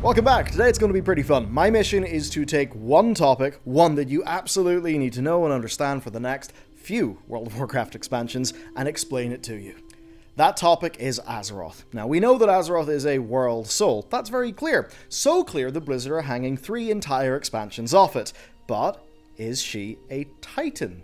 Welcome back. Today it's going to be pretty fun. My mission is to take one topic, one that you absolutely need to know and understand for the next few World of Warcraft expansions, and explain it to you. That topic is Azeroth. Now, we know that Azeroth is a world soul. That's very clear. So clear that Blizzard are hanging 3 entire expansions off it. But is she a Titan?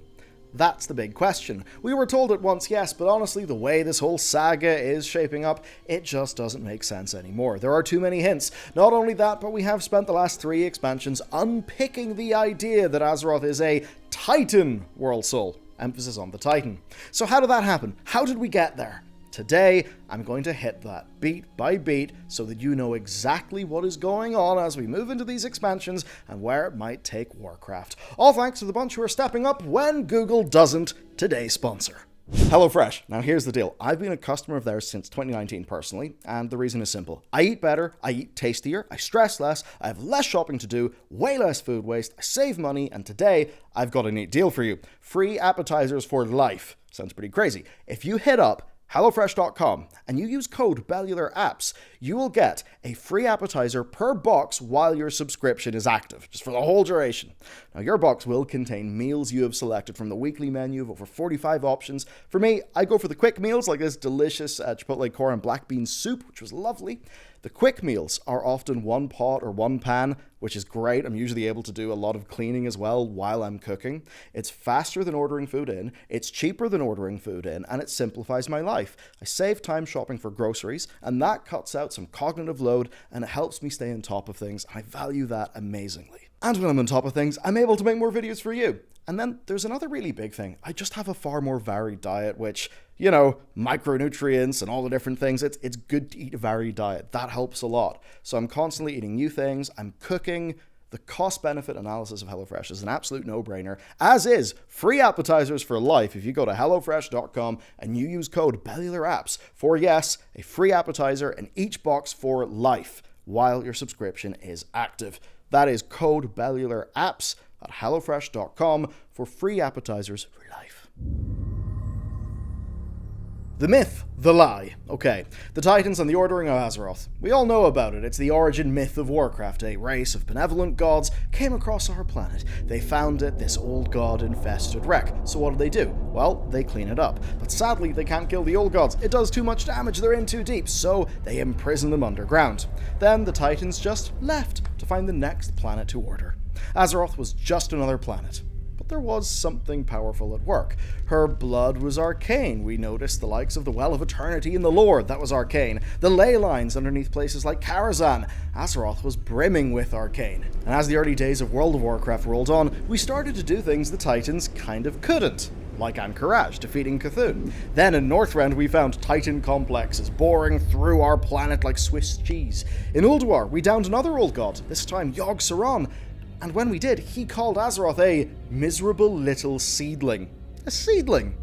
That's the big question. We were told at once yes, but honestly, the way this whole saga is shaping up, it just doesn't make sense anymore. There are too many hints. Not only that, but we have spent the last 3 expansions unpicking the idea that Azeroth is a Titan world soul. Emphasis on the Titan. So how did that happen? How did we get there? Today, I'm going to hit that beat by beat so that you know exactly what is going on as we move into these expansions and where it might take Warcraft. All thanks to the bunch who are stepping up when Google doesn't, today's sponsor. HelloFresh. Now here's the deal. I've been a customer of theirs since 2019 personally, and the reason is simple. I eat better, I eat tastier, I stress less, I have less shopping to do, way less food waste, I save money, and today I've got a neat deal for you. Free appetizers for life. Sounds pretty crazy. If you hit up HelloFresh.com and you use code BellularApps, you will get a free appetizer per box while your subscription is active, just for the whole duration. Now, your box will contain meals you have selected from the weekly menu of over 45 options. For me, I go for the quick meals like this delicious chipotle core and black bean soup, which was lovely. The quick meals are often one pot or one pan, which is great. I'm usually able to do a lot of cleaning as well while I'm cooking. It's faster than ordering food in, it's cheaper than ordering food in, and it simplifies my life. I save time shopping for groceries, and that cuts out some cognitive load, and it helps me stay on top of things. I value that amazingly. And when I'm on top of things, I'm able to make more videos for you. And then there's another really big thing. I just have a far more varied diet, which, you know, micronutrients and all the different things. It's good to eat a varied diet. That helps a lot. So I'm constantly eating new things. I'm cooking. The cost-benefit analysis of HelloFresh is an absolute no-brainer, as is free appetizers for life if you go to HelloFresh.com and you use code BellularApps for, yes, a free appetizer in each box for life while your subscription is active. That is code BellularApps at HelloFresh.com for free appetizers for life. The myth, the lie. Okay, the Titans and the Ordering of Azeroth. We all know about it. It's the origin myth of Warcraft. A race of benevolent gods came across our planet. They found it this old god-infested wreck. So what do? Well, they clean it up. But sadly, they can't kill the old gods. It does too much damage. They're in too deep. So they imprison them underground. Then the Titans just left to find the next planet to order. Azeroth was just another planet. But there was something powerful at work. Her blood was arcane. We noticed the likes of the Well of Eternity in the Lord, that was arcane. The ley lines underneath places like Karazhan. Azeroth was brimming with arcane. And as the early days of World of Warcraft rolled on, we started to do things the Titans kind of couldn't. Like Ahn'Qiraj defeating Cthulhu. Then in Northrend we found Titan complexes boring through our planet like Swiss cheese. In Ulduar we downed another old god, this time Yogg-Saron. And when we did, he called Azeroth a miserable little seedling. A seedling?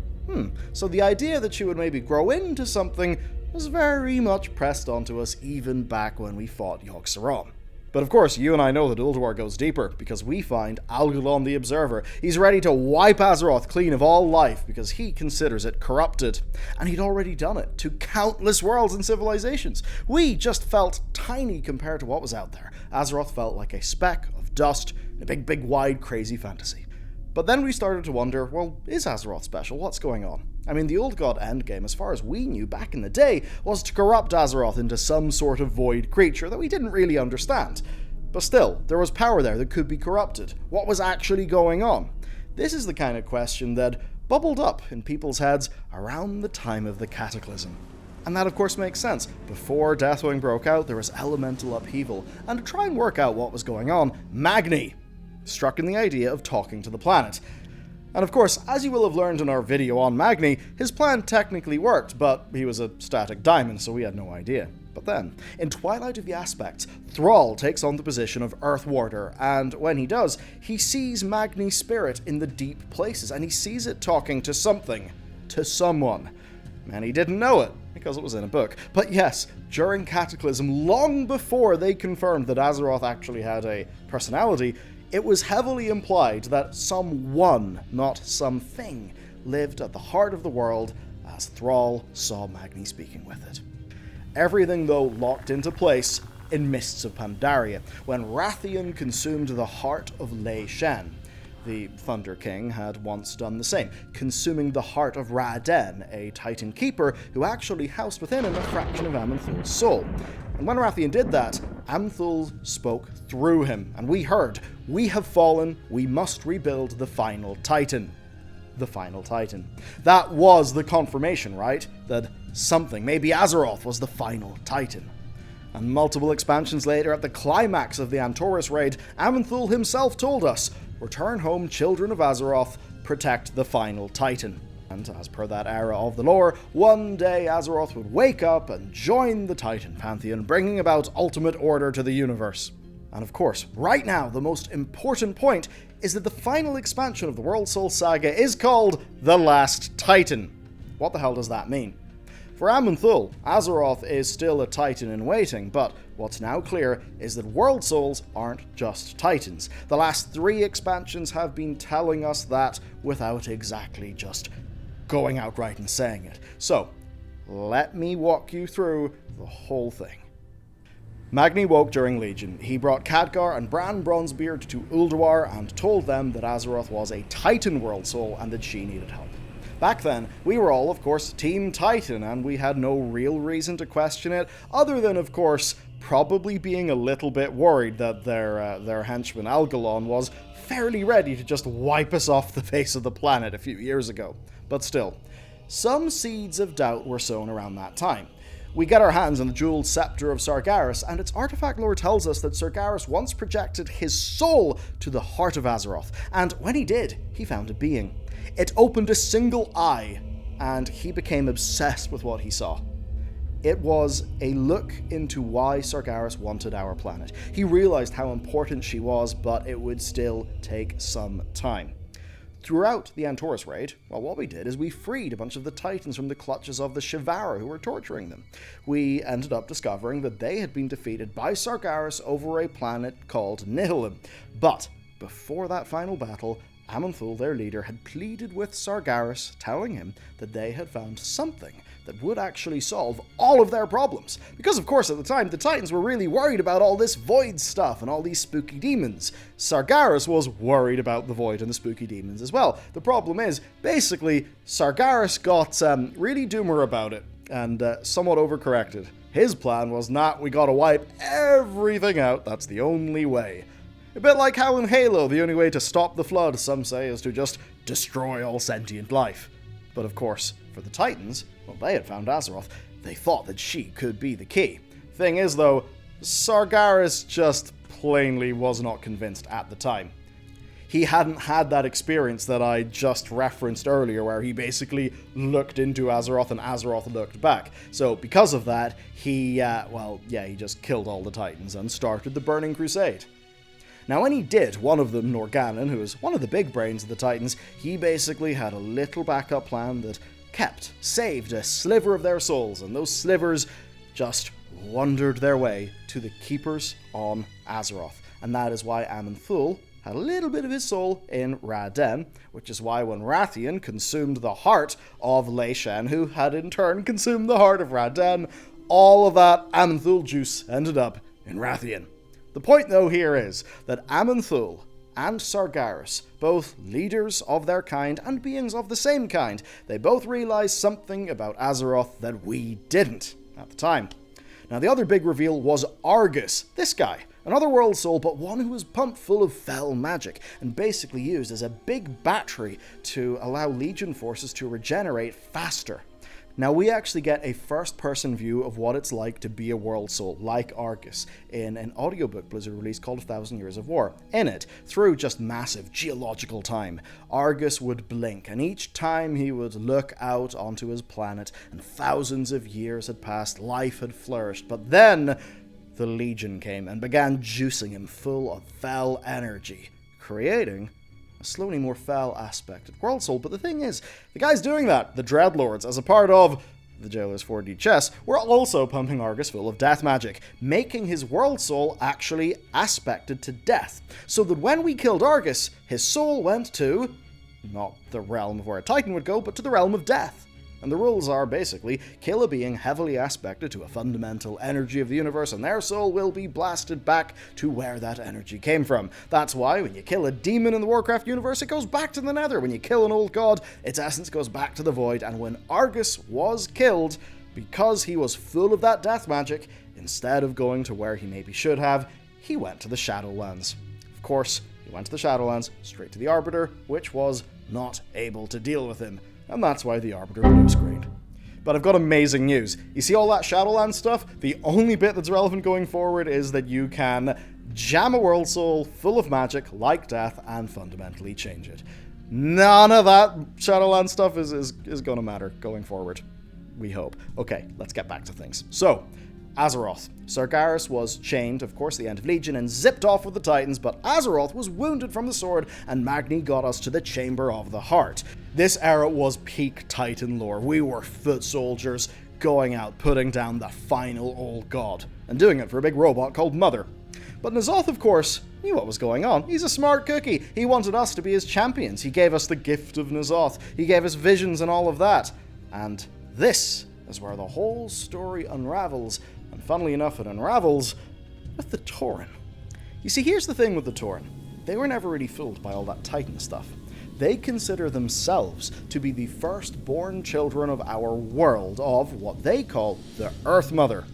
So the idea that she would maybe grow into something was very much pressed onto us even back when we fought Yogg-Saron. But of course, you and I know that Ulduar goes deeper, because we find Algalon the Observer. He's ready to wipe Azeroth clean of all life, because he considers it corrupted. And he'd already done it to countless worlds and civilizations. We just felt tiny compared to what was out there. Azeroth felt like a speck of dust in a big, wide, crazy fantasy. But then we started to wonder, well, is Azeroth special? What's going on? I mean, the Old God endgame, as far as we knew back in the day, was to corrupt Azeroth into some sort of void creature that we didn't really understand. But still, there was power there that could be corrupted. What was actually going on? This is the kind of question that bubbled up in people's heads around the time of the Cataclysm. And that of course makes sense. Before Deathwing broke out, there was elemental upheaval, and to try and work out what was going on, Magni struck in the idea of talking to the planet. And of course, as you will have learned in our video on Magni, his plan technically worked, but he was a static diamond, so we had no idea. But then, in Twilight of the Aspects, Thrall takes on the position of Earth Warder, and when he does, he sees Magni's spirit in the deep places, and he sees it talking to something, to someone. And he didn't know it, because it was in a book. But yes, during Cataclysm, long before they confirmed that Azeroth actually had a personality, it was heavily implied that someone, not something, lived at the heart of the world as Thrall saw Magni speaking with it. Everything, though, locked into place in Mists of Pandaria, when Rathian consumed the heart of Lei Shen. The Thunder King had once done the same, consuming the heart of Ra-Den, a Titan Keeper who actually housed within him a fraction of Aman'thul's soul. And when Rathian did that, Aman'thul spoke through him, and we heard, "We have fallen, we must rebuild the final Titan." The final Titan. That was the confirmation, right? That something, maybe Azeroth, was the final Titan. And multiple expansions later, at the climax of the Antaurus raid, Aman'thul himself told us, "Return home, children of Azeroth, protect the final Titan." And as per that era of the lore, one day Azeroth would wake up and join the Titan pantheon, bringing about ultimate order to the universe. And of course, right now, the most important point is that the final expansion of the Worldsoul Saga is called The Last Titan. What the hell does that mean? For Aman'thul, Azeroth is still a Titan in waiting, but what's now clear is that World Souls aren't just Titans. The last 3 expansions have been telling us that without exactly just going outright and saying it. So, let me walk you through the whole thing. Magni woke during Legion. He brought Khadgar and Bran Bronzebeard to Ulduar and told them that Azeroth was a Titan World Soul and that she needed help. Back then, we were all, of course, Team Titan, and we had no real reason to question it, other than, of course, probably being a little bit worried that their henchman Algalon was fairly ready to just wipe us off the face of the planet a few years ago. But still, some seeds of doubt were sown around that time. We get our hands on the jeweled scepter of Sargeras, and its artifact lore tells us that Sargeras once projected his soul to the heart of Azeroth, and when he did, he found a being. It opened a single eye, and he became obsessed with what he saw. It was a look into why Sargeras wanted our planet. He realized how important she was, but it would still take some time. Throughout the Antaurus raid, well, what we did is we freed a bunch of the Titans from the clutches of the Shivara who were torturing them. We ended up discovering that they had been defeated by Sargeras over a planet called Nihilum. But before that final battle, Aman'thul, their leader, had pleaded with Sargeras, telling him that they had found something that would actually solve all of their problems. Because, of course, at the time, the Titans were really worried about all this Void stuff and all these spooky demons. Sargeras was worried about the Void and the spooky demons as well. The problem is, basically, Sargeras got really doomer about it and somewhat overcorrected. His plan was, we gotta wipe everything out, that's the only way. A bit like how in Halo, the only way to stop the Flood, some say, is to just destroy all sentient life. But of course, for the Titans, well, they had found Azeroth. They thought that she could be the key. Thing is, though, Sargeras just plainly was not convinced at the time. He hadn't had that experience that I just referenced earlier, where he basically looked into Azeroth and Azeroth looked back. So because of that, he just killed all the Titans and started the Burning Crusade. Now, when he did, one of them, Norgannon, who was one of the big brains of the Titans, he basically had a little backup plan that saved a sliver of their souls, and those slivers just wandered their way to the Keepers on Azeroth. And that is why Aman'thul had a little bit of his soul in Ra-Den, which is why when Rathian consumed the heart of Lei Shen, who had in turn consumed the heart of Ra-Den, all of that Aman'thul juice ended up in Rathian. The point, though, here is that Aman'thul and Sargeras, both leaders of their kind and beings of the same kind, they both realized something about Azeroth that we didn't at the time. Now, the other big reveal was Argus, this guy, another world soul, but one who was pumped full of fell magic and basically used as a big battery to allow Legion forces to regenerate faster. Now, we actually get a first-person view of what it's like to be a world soul, like Argus, in an audiobook Blizzard released called 1,000 Years of War. In it, through just massive geological time, Argus would blink, and each time he would look out onto his planet, and thousands of years had passed, life had flourished, but then the Legion came and began juicing him full of fell energy, creating a slowly more fell aspect of Worldsoul. But the thing is, the guys doing that, the Dreadlords, as a part of the Jailers 4D chess, were also pumping Argus full of death magic, making his Worldsoul actually aspected to death, so that when we killed Argus, his soul went to, not the realm of where a Titan would go, but to the realm of death. And the rules are basically, kill a being heavily aspected to a fundamental energy of the universe, and their soul will be blasted back to where that energy came from. That's why when you kill a demon in the Warcraft universe, it goes back to the Nether. When you kill an old god, its essence goes back to the Void. And when Argus was killed, because he was full of that death magic, instead of going to where he maybe should have, he went to the Shadowlands. Of course, he went to the Shadowlands, straight to the Arbiter, which was not able to deal with him. And that's why the Arbiter blue screened. But I've got amazing news. You see all that Shadowlands stuff? The only bit that's relevant going forward is that you can jam a World Soul full of magic, like death, and fundamentally change it. None of that Shadowlands stuff is going to matter going forward. We hope. Okay, let's get back to things. So, Azeroth. Sargeras was chained, of course, the end of Legion, and zipped off with the Titans, but Azeroth was wounded from the sword, and Magni got us to the Chamber of the Heart. This era was peak Titan lore. We were foot soldiers, going out, putting down the final old god, and doing it for a big robot called Mother. But N'Zoth, of course, knew what was going on. He's a smart cookie. He wanted us to be his champions. He gave us the gift of N'Zoth. He gave us visions and all of that. And this is where the whole story unravels. And funnily enough, it unravels with the Tauren. You see, here's the thing with the Tauren. They were never really fooled by all that Titan stuff. They consider themselves to be the firstborn children of our world, of what they call the Earth Mother.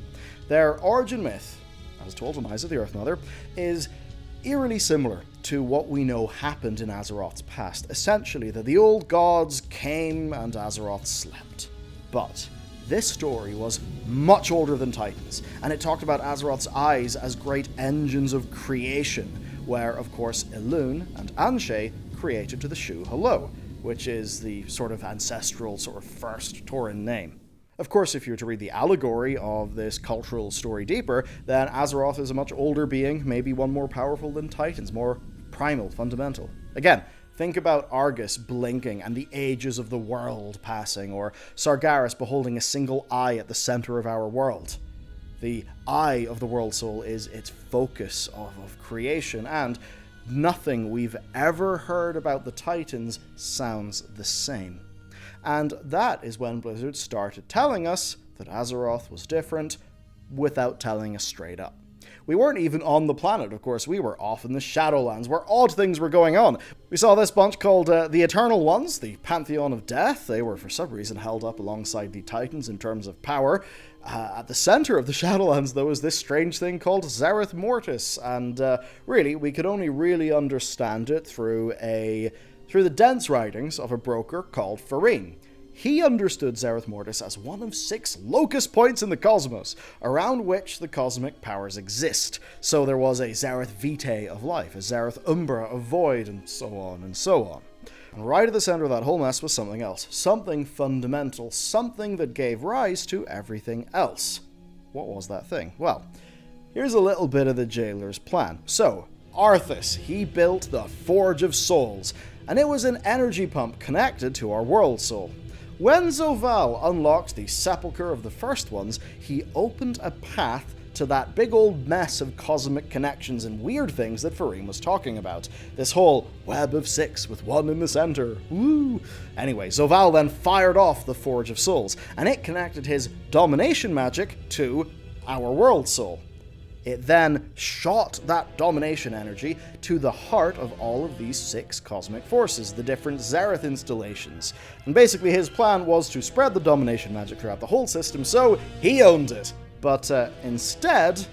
Their origin myth, as told from Eyes of the Earth Mother, is eerily similar to what we know happened in Azeroth's past. Essentially, that the old gods came and Azeroth slept. But this story was much older than Titans, and it talked about Azeroth's eyes as great engines of creation, where, of course, Elune and Anshe created to the Shu Hello, which is the sort of ancestral, sort of first Tauren name. Of course, if you were to read the allegory of this cultural story deeper, then Azeroth is a much older being, maybe one more powerful than Titans, more primal, fundamental. Again, think about Argus blinking and the ages of the world passing, or Sargeras beholding a single eye at the center of our world. The eye of the World Soul is its focus of creation, and nothing we've ever heard about the Titans sounds the same. And that is when Blizzard started telling us that Azeroth was different without telling us straight up. We weren't even on the planet, of course. We were off in the Shadowlands, where odd things were going on. We saw this bunch called the Eternal Ones, the Pantheon of Death. They were, for some reason, held up alongside the Titans in terms of power. At the center of the Shadowlands, though, was this strange thing called Zereth Mortis, and really, we could only really understand it through the dense writings of a broker called Farim. He understood Zereth Mortis as one of 6 locus points in the cosmos, around which the cosmic powers exist. So there was a Zereth Vitae of life, a Zereth Umbra of void, and so on and so on. And right at the center of that whole mess was something else, something fundamental, something that gave rise to everything else. What was that thing? Well, here's a little bit of the Jailer's plan. So, Arthas, he built the Forge of Souls, and it was an energy pump connected to our World Soul. When Zovaal unlocked the Sepulchre of the First Ones, he opened a path to that big old mess of cosmic connections and weird things that Farim was talking about. This whole web of 6 with 1 in the center. Woo! Anyway, Zovaal then fired off the Forge of Souls, and it connected his domination magic to our World Soul. It then shot that domination energy to the heart of all of these 6 cosmic forces, the different Zereth installations. And basically his plan was to spread the domination magic throughout the whole system, so he owned it. But instead,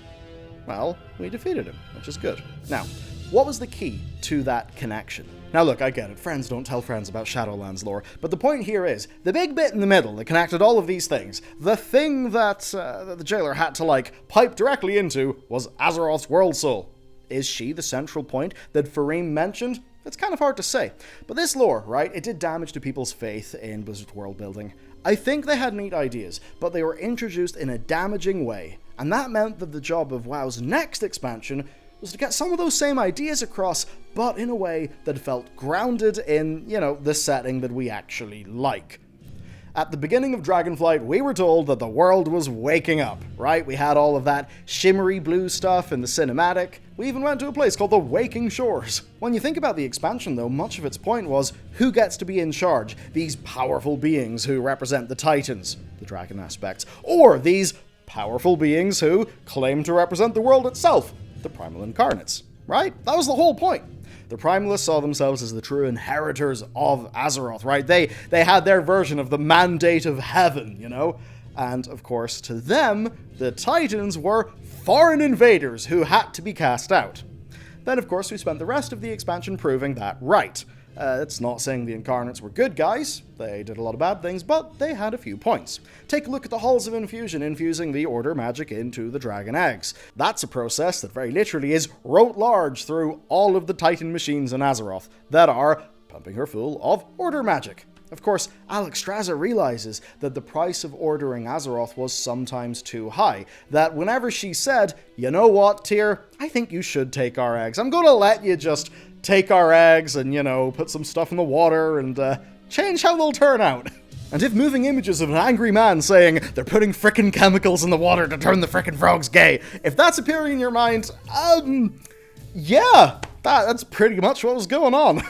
well, we defeated him, which is good. Now, what was the key to that connection? Now look, I get it, friends don't tell friends about Shadowlands lore, but the point here is, the big bit in the middle that connected all of these things, the thing that the Jailer had to, pipe directly into was Azeroth's World Soul. Is she the central point that Farim mentioned? It's kind of hard to say. But this lore, right, it did damage to people's faith in Blizzard world building. I think they had neat ideas, but they were introduced in a damaging way, and that meant that the job of WoW's next expansion was to get some of those same ideas across, but in a way that felt grounded in, the setting that we actually like. At the beginning of Dragonflight, we were told that the world was waking up, right? We had all of that shimmery blue stuff in the cinematic. We even went to a place called the Waking Shores. When you think about the expansion, though, much of its point was who gets to be in charge? These powerful beings who represent the Titans, the dragon aspects, or these powerful beings who claim to represent the world itself, the Primal Incarnates, right? That was the whole point. The Primalists saw themselves as the true inheritors of Azeroth, right? They had their version of the mandate of heaven, you know? And, of course, to them, the Titans were foreign invaders who had to be cast out. Then, of course, we spent the rest of the expansion proving that right. It's not saying the Incarnates were good guys. They did a lot of bad things, but they had a few points. Take a look at the Halls of Infusion, infusing the Order magic into the Dragon Eggs. That's a process that very literally is wrote large through all of the Titan machines in Azeroth that are pumping her full of Order magic. Of course, Alexstrasza realizes that the price of ordering Azeroth was sometimes too high, that whenever she said, you know what, Tyr, I think you should take our eggs. I'm gonna let you just take our eggs and, you know, put some stuff in the water and change how they'll turn out. And if moving images of an angry man saying they're putting frickin' chemicals in the water to turn the frickin' frogs gay, if that's appearing in your mind, yeah, that's pretty much what was going on.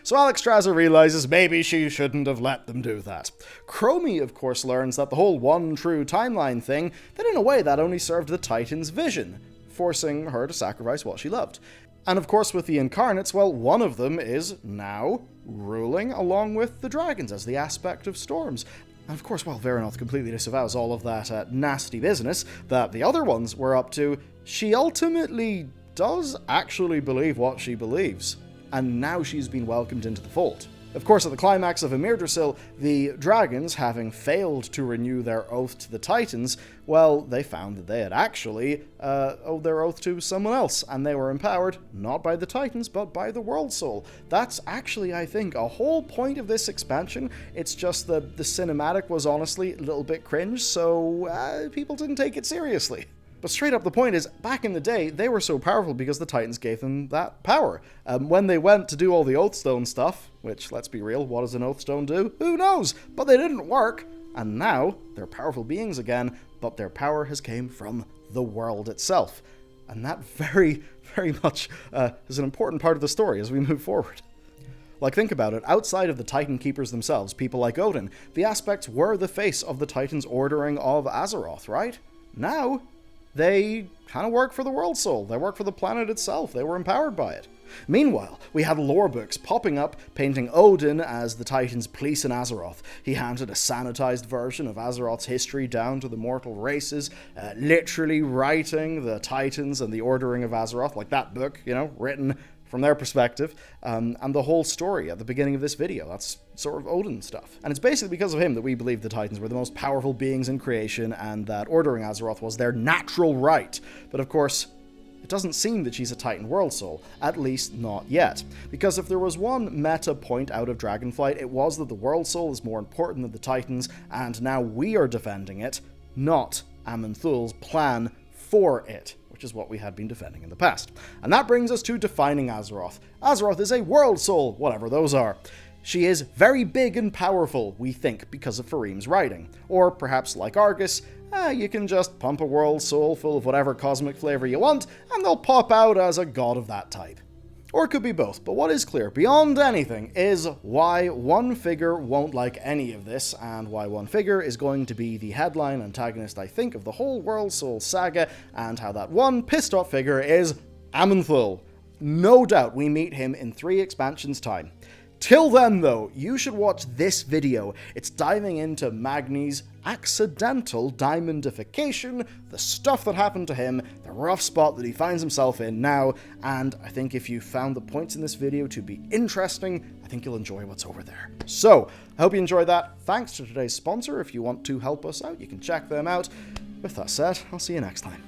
So Alexstrasza realizes maybe she shouldn't have let them do that. Chromie, of course, learns that the whole one true timeline thing, that in a way that only served the Titan's vision, forcing her to sacrifice what she loved. And of course with the Incarnates, well, one of them is now ruling along with the dragons as the aspect of storms. And of course, while Veranoth completely disavows all of that nasty business that the other ones were up to, she ultimately does actually believe what she believes. And now she's been welcomed into the fold. Of course, at the climax of Amirdrasil, the dragons, having failed to renew their oath to the Titans, well, they found that they had actually owed their oath to someone else, and they were empowered, not by the Titans, but by the Worldsoul. That's actually, I think, a whole point of this expansion. It's just that the cinematic was honestly a little bit cringe, so people didn't take it seriously. But straight up the point is, back in the day, they were so powerful because the Titans gave them that power. When they went to do all the Oathstone stuff, which, let's be real, what does an Oathstone do? Who knows? But they didn't work. And now, they're powerful beings again, but their power has came from the world itself. And that very, very much is an important part of the story as we move forward. Like, think about it, outside of the Titan Keepers themselves, people like Odin, the aspects were the face of the Titans' ordering of Azeroth, right? Now, they kind of work for the Worldsoul. They work for the planet itself. They were empowered by it. Meanwhile, we had lore books popping up, painting Odin as the Titan's police in Azeroth. He handed a sanitized version of Azeroth's history down to the mortal races, literally writing the Titans and the ordering of Azeroth, like that book, you know, written from their perspective, and the whole story at the beginning of this video. That's sort of Odin stuff. And it's basically because of him that we believe the Titans were the most powerful beings in creation and that ordering Azeroth was their natural right. But of course, it doesn't seem that she's a Titan Worldsoul, at least not yet. Because if there was one meta point out of Dragonflight, it was that the Worldsoul is more important than the Titans, and now we are defending it, not Aman'thul's plan for it, which is what we had been defending in the past. And that brings us to defining Azeroth. Azeroth is a Worldsoul, whatever those are. She is very big and powerful, we think, because of Farim's writing. Or perhaps like Argus, you can just pump a Worldsoul full of whatever cosmic flavor you want, and they'll pop out as a god of that type. Or it could be both, but what is clear beyond anything is why one figure won't like any of this, and why one figure is going to be the headline antagonist, I think, of the whole Worldsoul Saga, and how that one pissed off figure is Aman'thul. No doubt we meet him in 3 expansions' time. Till then, though, you should watch this video. It's diving into Magni's accidental diamondification, the stuff that happened to him, the rough spot that he finds himself in now, and I think if you found the points in this video to be interesting, I think you'll enjoy what's over there. So, I hope you enjoyed that. Thanks to today's sponsor. If you want to help us out, you can check them out. With that said, I'll see you next time.